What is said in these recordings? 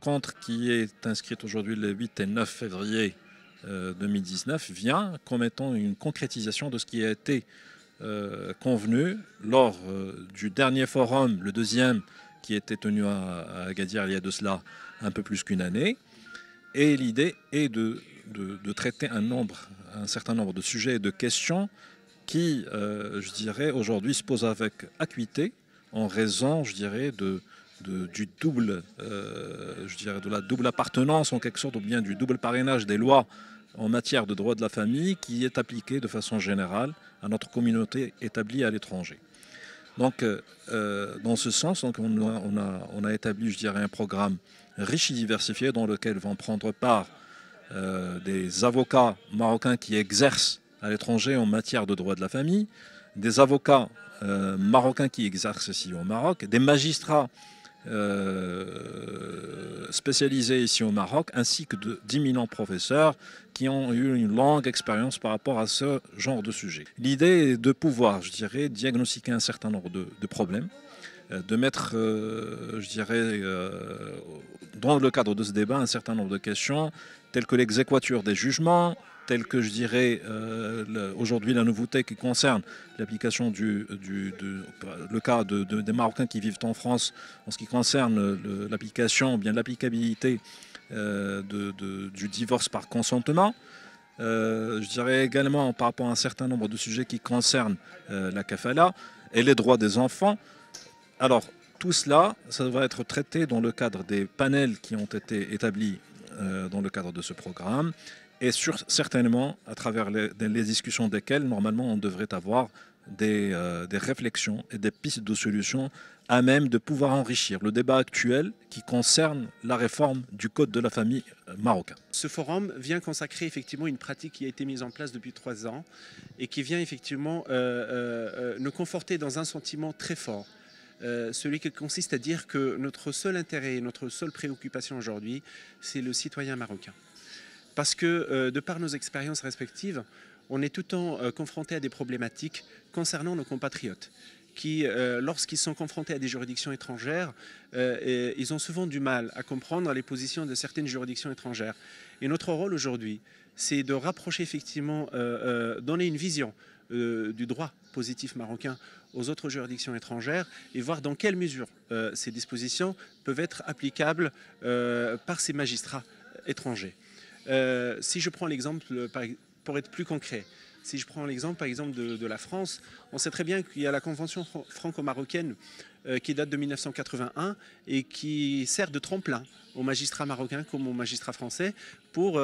rencontre qui est inscrite aujourd'hui le 8 et 9 février 2019 vient comme étant une concrétisation de ce qui a été convenu lors du dernier forum, le deuxième qui était tenu à Agadir il y a de cela un peu plus qu'une année. Et l'idée est de traiter un certain nombre de sujets et de questions qui, je dirais, aujourd'hui se posent avec acuité en raison, je dirais, du double, je dirais, de la double appartenance en quelque sorte, ou bien du double parrainage des lois en matière de droit de la famille qui est appliqué de façon générale à notre communauté établie à l'étranger. Donc, dans ce sens, donc, on a établi, je dirais, un programme riche et diversifié dans lequel vont prendre part des avocats marocains qui exercent à l'étranger en matière de droit de la famille, des avocats marocains qui exercent ici au Maroc, des magistrats spécialisés ici au Maroc, ainsi que d'imminents professeurs qui ont eu une longue expérience par rapport à ce genre de sujet. L'idée est de pouvoir, je dirais, diagnostiquer un certain nombre de problèmes, de mettre, je dirais, dans le cadre de ce débat, un certain nombre de questions, telles que l'exéquature des jugements, telles que, je dirais, aujourd'hui la nouveauté qui concerne l'application le cas des Marocains qui vivent en France en ce qui concerne l'application, bien l'applicabilité du divorce par consentement. Je dirais également par rapport à un certain nombre de sujets qui concernent la kafala et les droits des enfants. Alors, tout cela, ça va être traité dans le cadre des panels qui ont été établis dans le cadre de ce programme et certainement à travers les discussions desquelles, normalement, on devrait avoir des réflexions et des pistes de solutions à même de pouvoir enrichir le débat actuel qui concerne la réforme du Code de la famille marocain. Ce forum vient consacrer effectivement une pratique qui a été mise en place depuis 3 ans et qui vient effectivement nous conforter dans un sentiment très fort. Celui qui consiste à dire que notre seul intérêt, notre seule préoccupation aujourd'hui, c'est le citoyen marocain. Parce que, de par nos expériences respectives, on est tout le temps confronté à des problématiques concernant nos compatriotes qui, lorsqu'ils sont confrontés à des juridictions étrangères, ils ont souvent du mal à comprendre les positions de certaines juridictions étrangères. Et notre rôle aujourd'hui, c'est de rapprocher effectivement, donner une vision du droit positif marocain aux autres juridictions étrangères et voir dans quelle mesure ces dispositions peuvent être applicables par ces magistrats étrangers. Si je prends l'exemple, pour être plus concret, si je prends l'exemple par exemple de la France, on sait très bien qu'il y a la convention franco-marocaine qui date de 1981 et qui sert de tremplin aux magistrats marocains comme aux magistrats français pour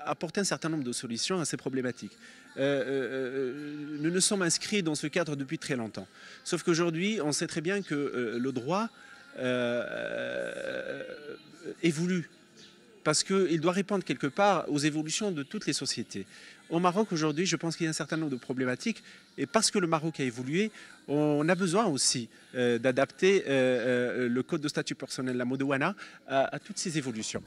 apporter un certain nombre de solutions à ces problématiques. Nous nous sommes inscrits dans ce cadre depuis très longtemps. Sauf qu'aujourd'hui, on sait très bien que le droit évolue parce qu'il doit répondre quelque part aux évolutions de toutes les sociétés. Au Maroc, aujourd'hui, je pense qu'il y a un certain nombre de problématiques et parce que le Maroc a évolué, on a besoin aussi d'adapter le code de statut personnel, la Modouana, à toutes ces évolutions.